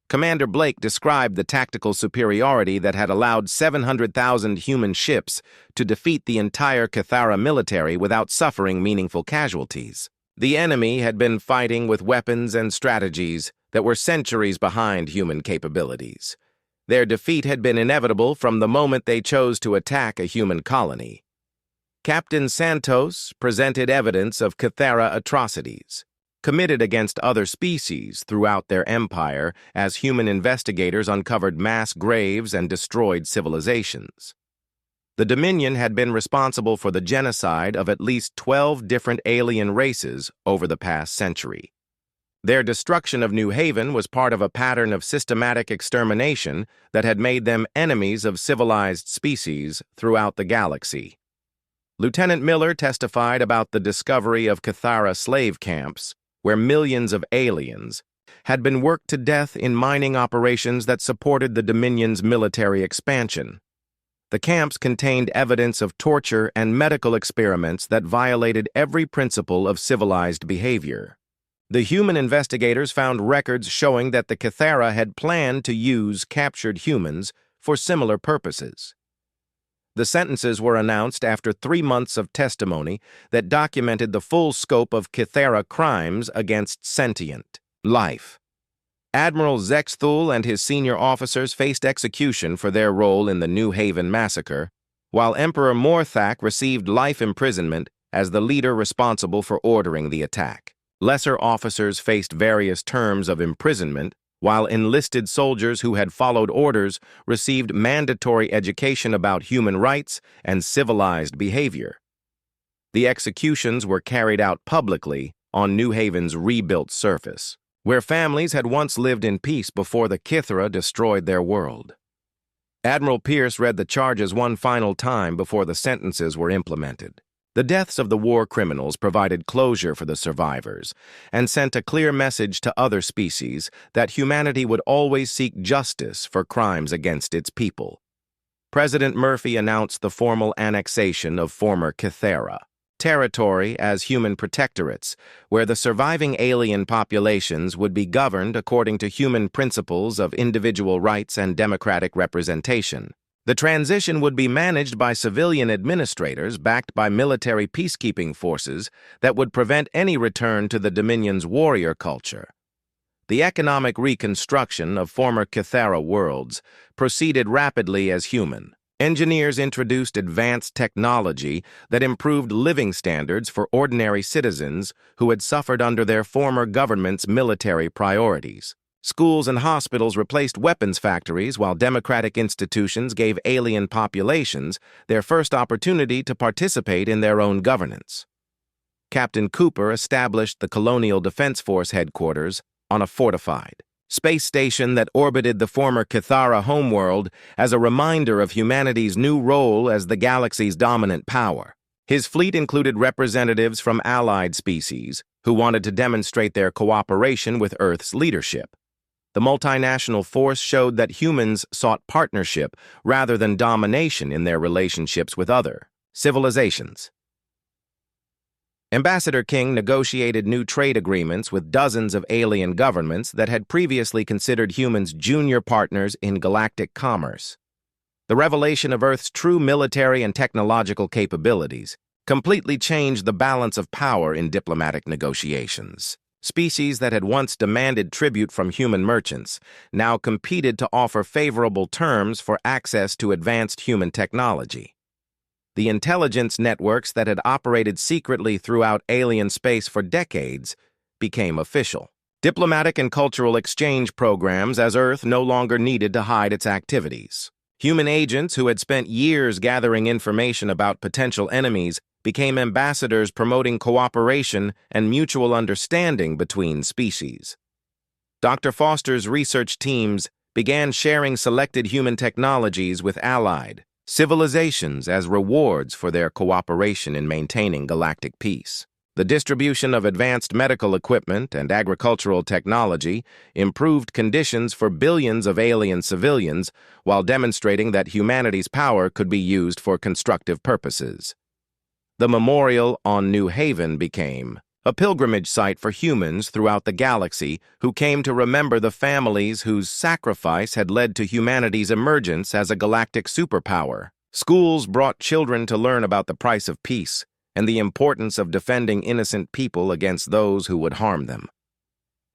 Commander Blake described the tactical superiority that had allowed 700,000 human ships to defeat the entire Cathera military without suffering meaningful casualties. The enemy had been fighting with weapons and strategies that were centuries behind human capabilities. Their defeat had been inevitable from the moment they chose to attack a human colony. Captain Santos presented evidence of Cathera atrocities committed against other species throughout their empire as human investigators uncovered mass graves and destroyed civilizations. The Dominion had been responsible for the genocide of at least 12 different alien races over the past century. Their destruction of New Haven was part of a pattern of systematic extermination that had made them enemies of civilized species throughout the galaxy. Lieutenant Miller testified about the discovery of Cathara slave camps, where millions of aliens had been worked to death in mining operations that supported the Dominion's military expansion. The camps contained evidence of torture and medical experiments that violated every principle of civilized behavior. The human investigators found records showing that the Cathara had planned to use captured humans for similar purposes. The sentences were announced after 3 months of testimony that documented the full scope of Cathara crimes against sentient life. Admiral Zexthul and his senior officers faced execution for their role in the New Haven massacre, while Emperor Morthak received life imprisonment as the leader responsible for ordering the attack. Lesser officers faced various terms of imprisonment, while enlisted soldiers who had followed orders received mandatory education about human rights and civilized behavior. The executions were carried out publicly on New Haven's rebuilt surface, where families had once lived in peace before the Cathara destroyed their world. Admiral Pierce read the charges one final time before the sentences were implemented. The deaths of the war criminals provided closure for the survivors and sent a clear message to other species that humanity would always seek justice for crimes against its people. President Murphy announced the formal annexation of former Cathara territory as human protectorates, where the surviving alien populations would be governed according to human principles of individual rights and democratic representation. The transition would be managed by civilian administrators backed by military peacekeeping forces that would prevent any return to the Dominion's warrior culture. The economic reconstruction of former Cathara worlds proceeded rapidly as human. Engineers introduced advanced technology that improved living standards for ordinary citizens who had suffered under their former government's military priorities. Schools and hospitals replaced weapons factories, while democratic institutions gave alien populations their first opportunity to participate in their own governance. Captain Cooper established the Colonial Defense Force headquarters on a fortified space station that orbited the former Cathara homeworld as a reminder of humanity's new role as the galaxy's dominant power. His fleet included representatives from allied species who wanted to demonstrate their cooperation with Earth's leadership. The multinational force showed that humans sought partnership rather than domination in their relationships with other civilizations. Ambassador King negotiated new trade agreements with dozens of alien governments that had previously considered humans junior partners in galactic commerce. The revelation of Earth's true military and technological capabilities completely changed the balance of power in diplomatic negotiations. Species that had once demanded tribute from human merchants now competed to offer favorable terms for access to advanced human technology. The intelligence networks that had operated secretly throughout alien space for decades became official. Diplomatic and cultural exchange programs, as Earth no longer needed to hide its activities. Human agents who had spent years gathering information about potential enemies became ambassadors promoting cooperation and mutual understanding between species. Dr. Foster's research teams began sharing selected human technologies with allied civilizations as rewards for their cooperation in maintaining galactic peace. The distribution of advanced medical equipment and agricultural technology improved conditions for billions of alien civilians while demonstrating that humanity's power could be used for constructive purposes. The memorial on New Haven became a pilgrimage site for humans throughout the galaxy who came to remember the families whose sacrifice had led to humanity's emergence as a galactic superpower. Schools brought children to learn about the price of peace and the importance of defending innocent people against those who would harm them.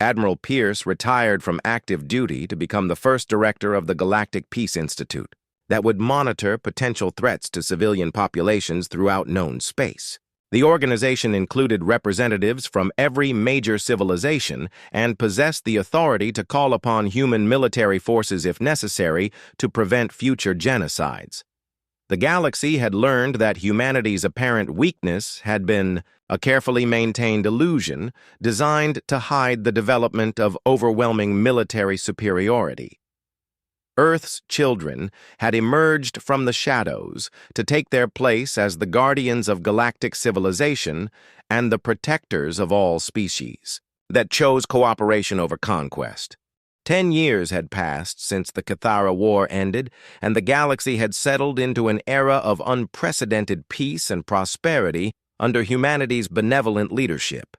Admiral Pierce retired from active duty to become the first director of the Galactic Peace Institute that would monitor potential threats to civilian populations throughout known space. The organization included representatives from every major civilization and possessed the authority to call upon human military forces if necessary to prevent future genocides. The galaxy had learned that humanity's apparent weakness had been a carefully maintained illusion designed to hide the development of overwhelming military superiority. Earth's children had emerged from the shadows to take their place as the guardians of galactic civilization and the protectors of all species that chose cooperation over conquest. 10 years had passed since the HFY War ended, and the galaxy had settled into an era of unprecedented peace and prosperity under humanity's benevolent leadership.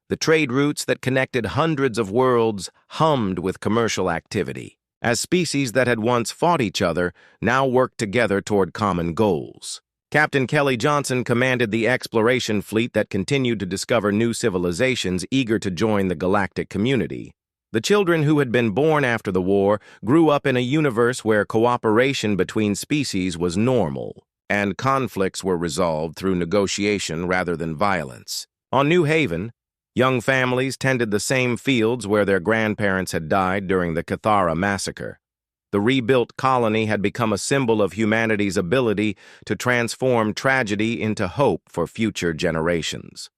The trade routes that connected hundreds of worlds hummed with commercial activity, as species that had once fought each other now worked together toward common goals. Captain Kelly Johnson commanded the exploration fleet that continued to discover new civilizations eager to join the galactic community. The children who had been born after the war grew up in a universe where cooperation between species was normal, and conflicts were resolved through negotiation rather than violence. On New Haven, young families tended the same fields where their grandparents had died during the Cathara massacre. The rebuilt colony had become a symbol of humanity's ability to transform tragedy into hope for future generations.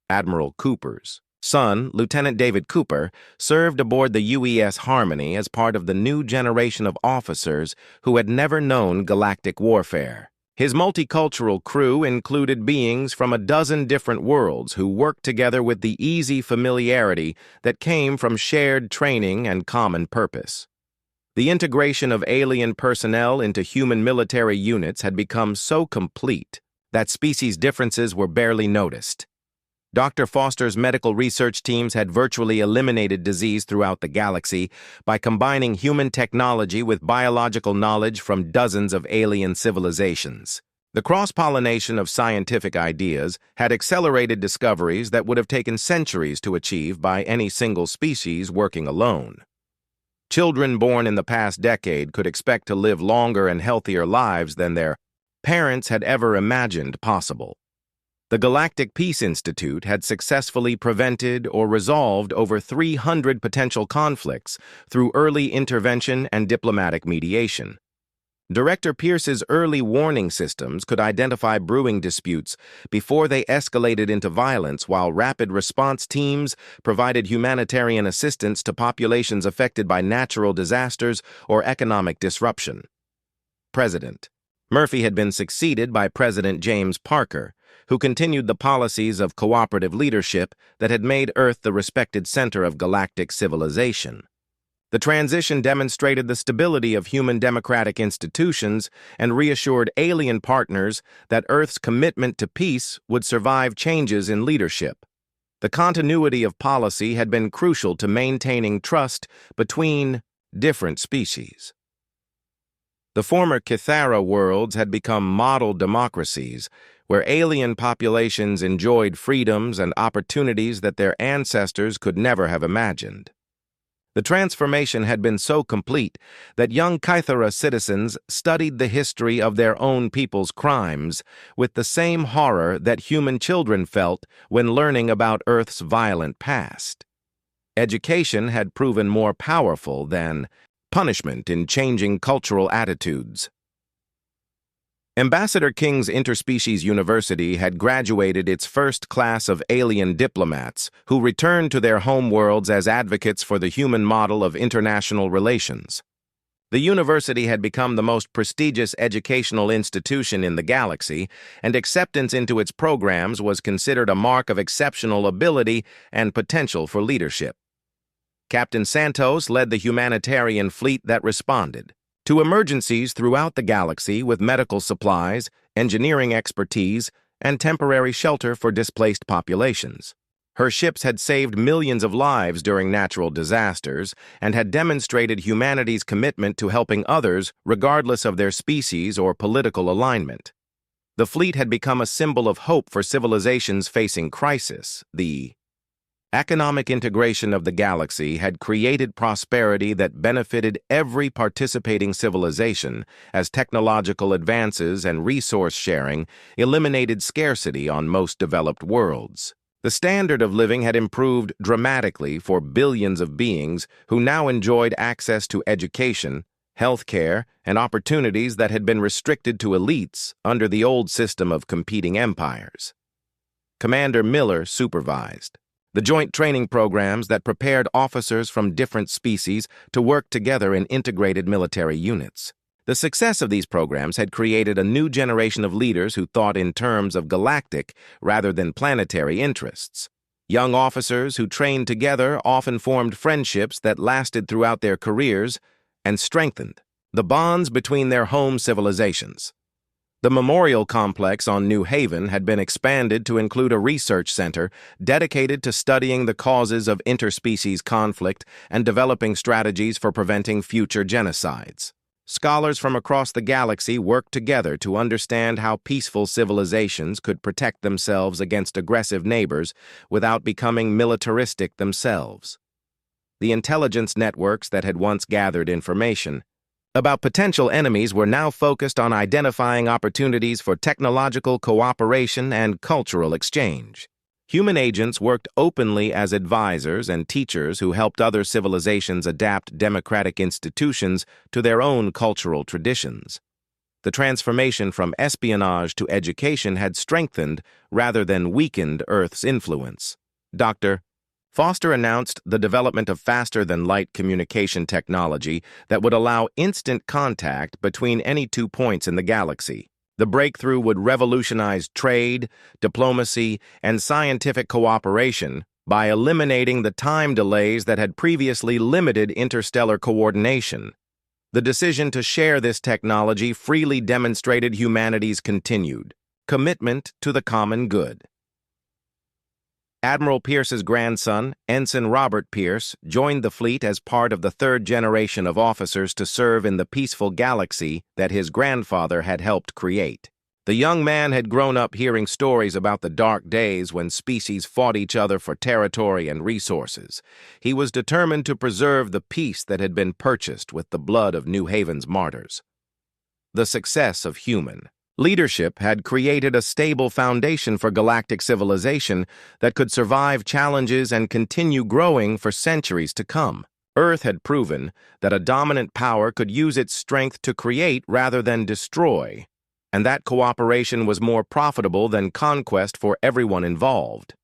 Admiral Cooper's son, Lieutenant David Cooper, served aboard the UES Harmony as part of the new generation of officers who had never known galactic warfare. His multicultural crew included beings from a dozen different worlds who worked together with the easy familiarity that came from shared training and common purpose. The integration of alien personnel into human military units had become so complete that species differences were barely noticed. Dr. Foster's medical research teams had virtually eliminated disease throughout the galaxy by combining human technology with biological knowledge from dozens of alien civilizations. The cross-pollination of scientific ideas had accelerated discoveries that would have taken centuries to achieve by any single species working alone. Children born in the past decade could expect to live longer and healthier lives than their parents had ever imagined possible. The Galactic Peace Institute had successfully prevented or resolved over 300 potential conflicts through early intervention and diplomatic mediation. Director Pierce's early warning systems could identify brewing disputes before they escalated into violence, while rapid response teams provided humanitarian assistance to populations affected by natural disasters or economic disruption. President Murphy had been succeeded by President James Parker, who continued the policies of cooperative leadership that had made Earth the respected center of galactic civilization. The transition demonstrated the stability of human democratic institutions and reassured alien partners that Earth's commitment to peace would survive changes in leadership. The continuity of policy had been crucial to maintaining trust between different species. The former Cathara worlds had become model democracies, where alien populations enjoyed freedoms and opportunities that their ancestors could never have imagined. The transformation had been so complete that young Cathara citizens studied the history of their own people's crimes with the same horror that human children felt when learning about Earth's violent past. Education had proven more powerful than punishment in changing cultural attitudes. Ambassador King's Interspecies University had graduated its first class of alien diplomats who returned to their homeworlds as advocates for the human model of international relations. The university had become the most prestigious educational institution in the galaxy, and acceptance into its programs was considered a mark of exceptional ability and potential for leadership. Captain Santos led the humanitarian fleet that responded to emergencies throughout the galaxy with medical supplies, engineering expertise, and temporary shelter for displaced populations. Her ships had saved millions of lives during natural disasters and had demonstrated humanity's commitment to helping others regardless of their species or political alignment. The fleet had become a symbol of hope for civilizations facing crisis. The economic integration of the galaxy had created prosperity that benefited every participating civilization, as technological advances and resource sharing eliminated scarcity on most developed worlds. The standard of living had improved dramatically for billions of beings who now enjoyed access to education, healthcare, and opportunities that had been restricted to elites under the old system of competing empires. Commander Miller supervised the joint training programs that prepared officers from different species to work together in integrated military units. The success of these programs had created a new generation of leaders who thought in terms of galactic rather than planetary interests. Young officers who trained together often formed friendships that lasted throughout their careers and strengthened the bonds between their home civilizations. The memorial complex on New Haven had been expanded to include a research center dedicated to studying the causes of interspecies conflict and developing strategies for preventing future genocides. Scholars from across the galaxy worked together to understand how peaceful civilizations could protect themselves against aggressive neighbors without becoming militaristic themselves. The intelligence networks that had once gathered information about potential enemies were now focused on identifying opportunities for technological cooperation and cultural exchange. Human agents worked openly as advisors and teachers who helped other civilizations adapt democratic institutions to their own cultural traditions. The transformation from espionage to education had strengthened rather than weakened Earth's influence. Dr. Foster announced the development of faster-than-light communication technology that would allow instant contact between any 2 points in the galaxy. The breakthrough would revolutionize trade, diplomacy, and scientific cooperation by eliminating the time delays that had previously limited interstellar coordination. The decision to share this technology freely demonstrated humanity's continued commitment to the common good. Admiral Pierce's grandson, Ensign Robert Pierce, joined the fleet as part of the third generation of officers to serve in the peaceful galaxy that his grandfather had helped create. The young man had grown up hearing stories about the dark days when species fought each other for territory and resources. He was determined to preserve the peace that had been purchased with the blood of New Haven's martyrs. The success of human leadership had created a stable foundation for galactic civilization that could survive challenges and continue growing for centuries to come. Earth had proven that a dominant power could use its strength to create rather than destroy, and that cooperation was more profitable than conquest for everyone involved.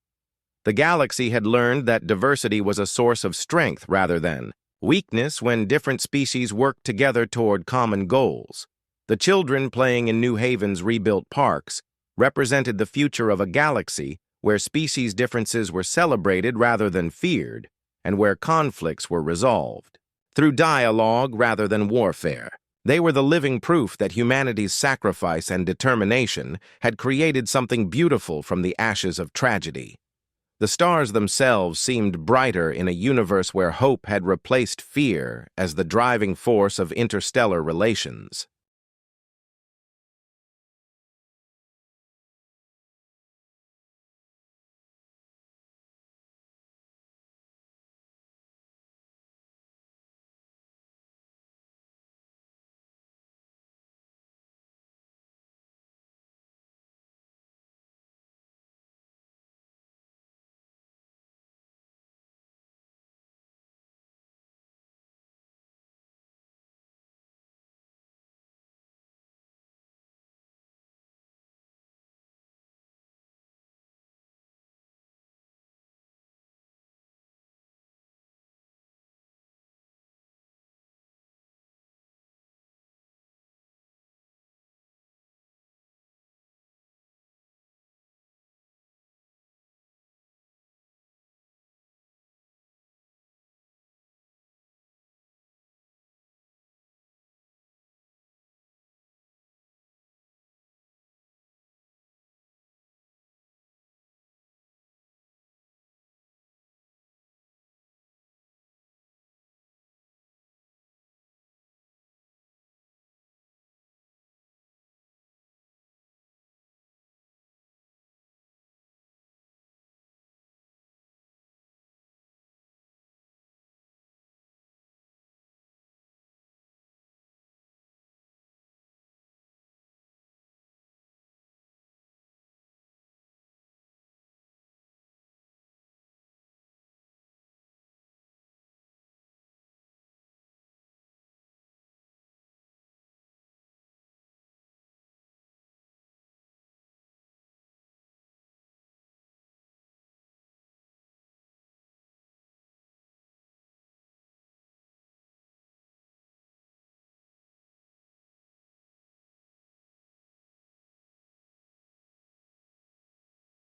The galaxy had learned that diversity was a source of strength rather than weakness when different species worked together toward common goals. The children playing in New Haven's rebuilt parks represented the future of a galaxy where species differences were celebrated rather than feared, and where conflicts were resolved through dialogue rather than warfare. They were the living proof that humanity's sacrifice and determination had created something beautiful from the ashes of tragedy. The stars themselves seemed brighter in a universe where hope had replaced fear as the driving force of interstellar relations.